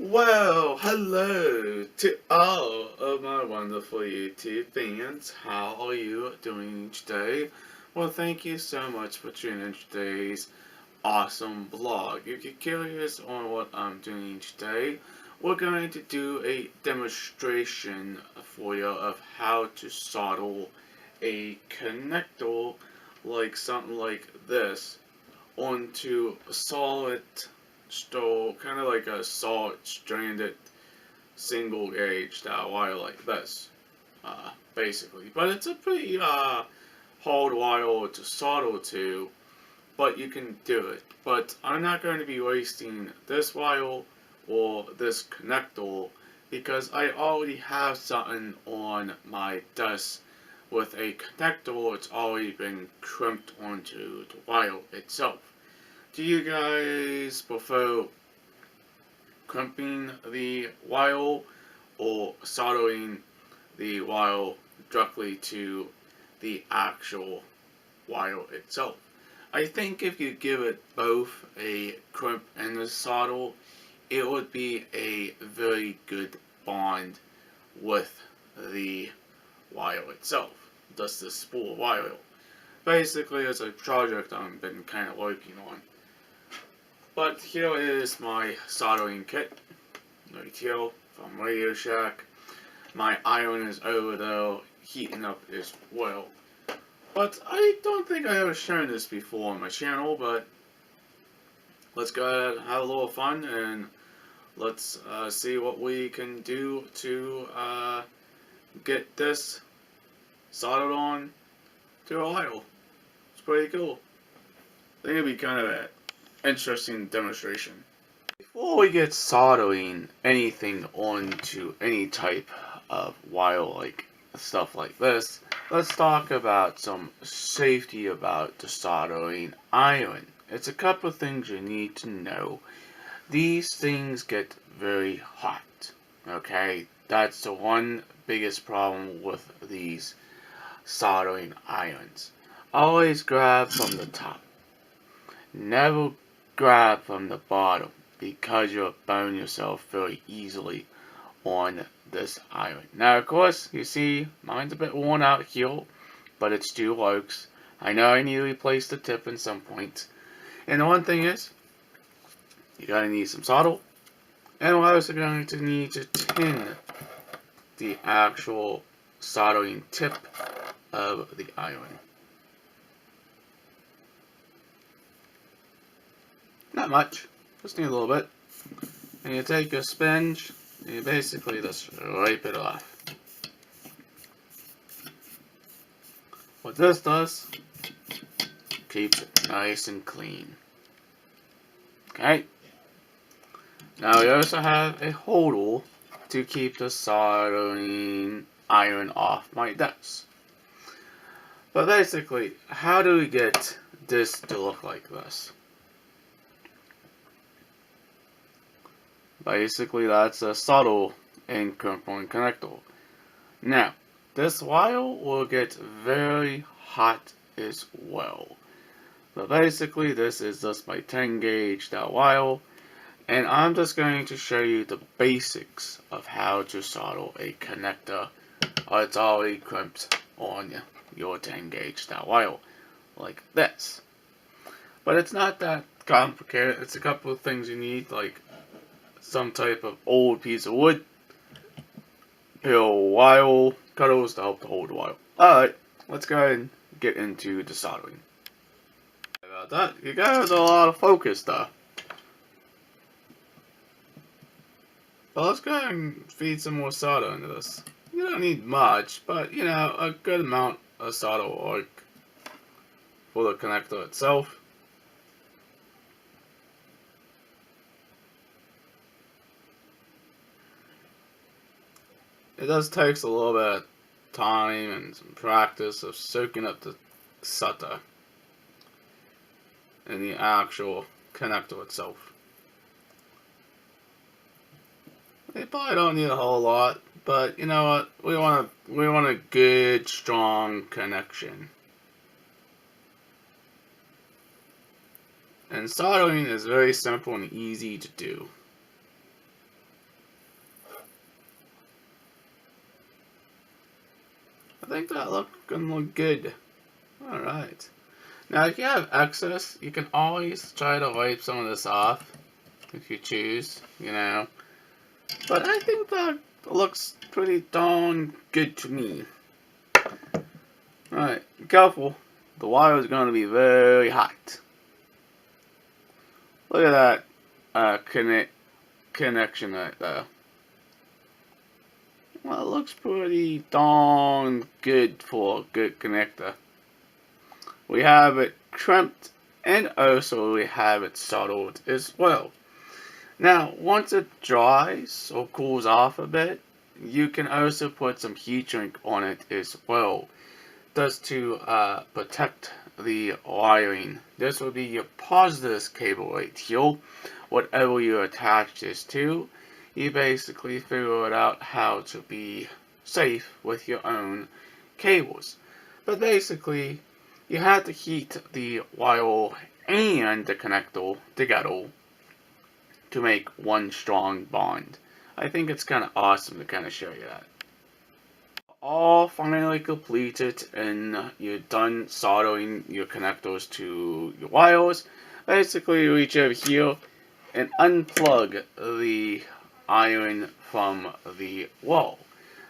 Well, hello to all of my wonderful YouTube fans. How are you doing today? Well, thank you so much for tuning in today's awesome vlog. If you're curious on what I'm doing today, we're going to do a demonstration for you of how to solder a connector like something like this onto a solid stole, kind of like a solid stranded single gauge wire like this, basically. But it's a pretty hard wire to solder to, but you can do it. But I'm not going to be wasting this wire or this connector because I already have something on my desk with a connector. It's already been crimped onto the wire itself. Do you guys prefer crimping the wire or soldering the wire directly to the actual wire itself? I think if you give it both a crimp and a solder, it would be a very good bond with the wire itself. Just the spool wire. Basically, it's a project I've been kind of working on. But here is my soldering kit, right here from Radio Shack. My iron is over there, heating up as well. But I don't think I ever shown this before on my channel, but let's go ahead and have a little fun and let's see what we can do to get this soldered on to a wire. It's pretty cool. I think it'd be kind of an interesting demonstration. Before we get soldering anything onto any type of wire like stuff like this, let's talk about some safety about the soldering iron. It's a couple of things you need to know. These things get very hot, okay? That's the one biggest problem with these soldering irons. Always grab from the top. Never grab from the bottom because you'll burn yourself very easily on this iron. Now, of course, you see, mine's a bit worn out here, but it still works. I know I need to replace the tip at some point. And the one thing is, you're going to need some solder, and we're also going to need to tin the actual soldering tip of the iron. Not much, just need a little bit. And you take a sponge, and you basically just wipe it off. What this does, keeps it nice and clean. Okay? Now we also have a holder to keep the soldering iron off my desk. But basically, how do we get this to look like this? Basically, that's a solder and component connector. Now, this wire will get very hot as well. But basically, this is just my 10 gauge wire, and I'm just going to show you the basics of how to solder a connector. It's already crimped on your 10 gauge wire, like this. But it's not that complicated. It's a couple of things you need, like some type of old piece of wood, peel wire cutters to help to hold the wire. Alright, let's go ahead and get into the soldering. About that, you guys are a lot of focus though. But let's go ahead and feed some more solder into this. You don't need much, but you know, a good amount of solder will work for the connector itself. It does takes a little bit of time and some practice of soaking up the solder in the actual connector itself. You probably don't need a whole lot, but you know what? We want a good, strong connection. And soldering is very simple and easy to do. think that gonna look good. Alright. Now if you have excess, you can always try to wipe some of this off. If you choose, you know. But I think that looks pretty darn good to me. Alright, be careful. The wire is going to be very hot. Look at that connection right there. Well, it looks pretty darn good for a good connector. We have it crimped and also we have it soldered as well. Now, once it dries or cools off a bit, you can also put some heat shrink on it as well. Just to protect the wiring. This will be your positive cable right here. Whatever you attach this to, you basically figure it out how to be safe with your own cables. But basically, you have to heat the wire and the connector together to make one strong bond. I think it's kind of awesome to kind of show you that. All finally completed and you're done soldering your connectors to your wires. Basically, you reach over here and unplug the iron from the wall.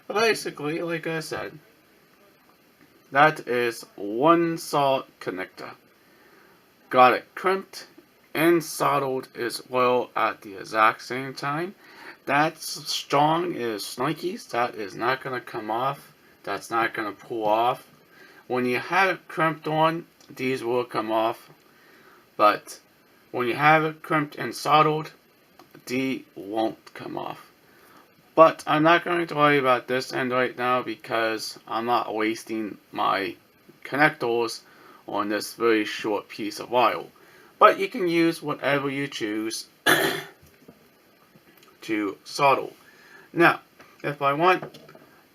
Basically, like I said, that is one solid connector. Got it crimped and soldered as well at the exact same time. That's strong as Snikes. That is not going to come off. That's not going to pull off. When you have it crimped on, these will come off. But when you have it crimped and soldered, they won't come off. But I'm not going to worry about this end right now because I'm not wasting my connectors on this very short piece of wire. But you can use whatever you choose to solder. Now, if I want,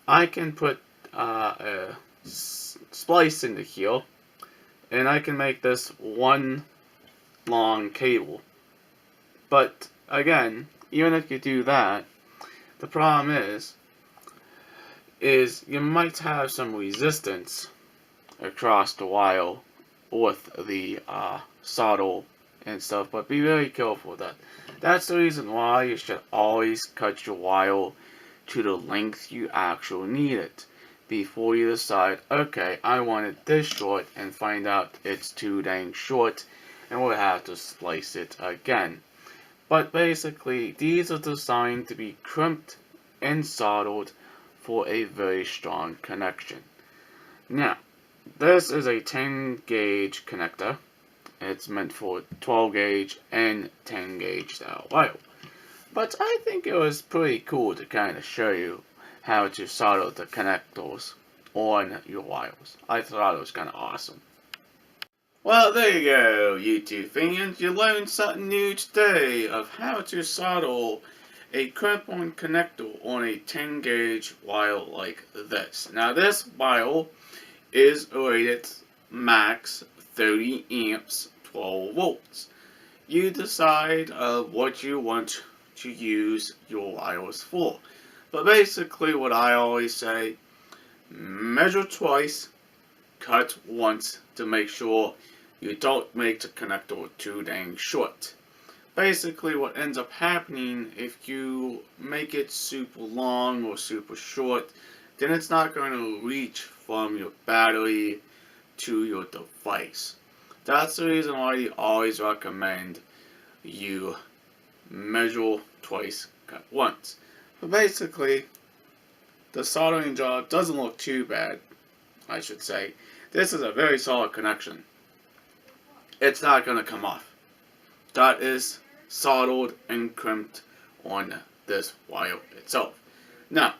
I can put a splice into here, and I can make this one long cable. But again, even if you do that, the problem is you might have some resistance across the wire with the solder and stuff, but be very careful with that. That's the reason why you should always cut your wire to the length you actually need it before you decide, okay, I want it this short, and find out it's too dang short and we'll have to splice it again. But basically, these are designed to be crimped and soldered for a very strong connection. Now, this is a 10 gauge connector. It's meant for 12 gauge and 10 gauge style wire. But I think it was pretty cool to kind of show you how to solder the connectors on your wires. I thought it was kind of awesome. Well, there you go, YouTube fans. You learned something new today of how to solder a crimp-on connector on a 10 gauge wire like this. Now, this wire is rated max 30 amps, 12 volts. You decide what you want to use your wires for. But basically what I always say, measure twice, cut once to make sure you don't make the connector too dang short. Basically what ends up happening, if you make it super long or super short, then it's not going to reach from your battery to your device. That's the reason why you always recommend you measure twice, cut once. But basically, the soldering job doesn't look too bad, I should say. This is a very solid connection. It's not going to come off. That is soldered and crimped on this wire itself. Now,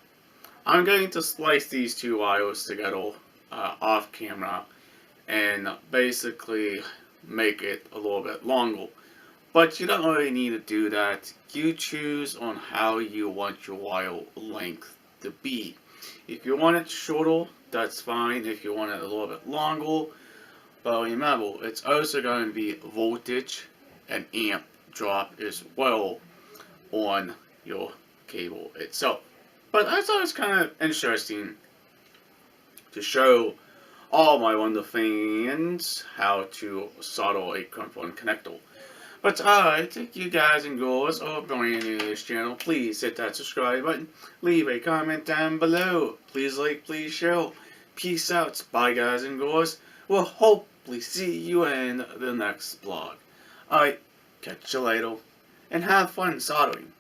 I'm going to splice these two wires together off camera and basically make it a little bit longer. But you don't really need to do that. You choose on how you want your wire length to be. If you want it shorter, that's fine. If you want it a little bit longer, but remember, it's also going to be voltage and amp drop as well on your cable itself. But I thought it was kind of interesting to show all my wonderful fans how to solder a component connector. But thank you guys and girls who are brand new to this channel. Please hit that subscribe button. Leave a comment down below. Please like, please share. Peace out. Bye guys and girls. We'll hopefully see you in the next vlog. Alright, catch you later. And have fun soldering.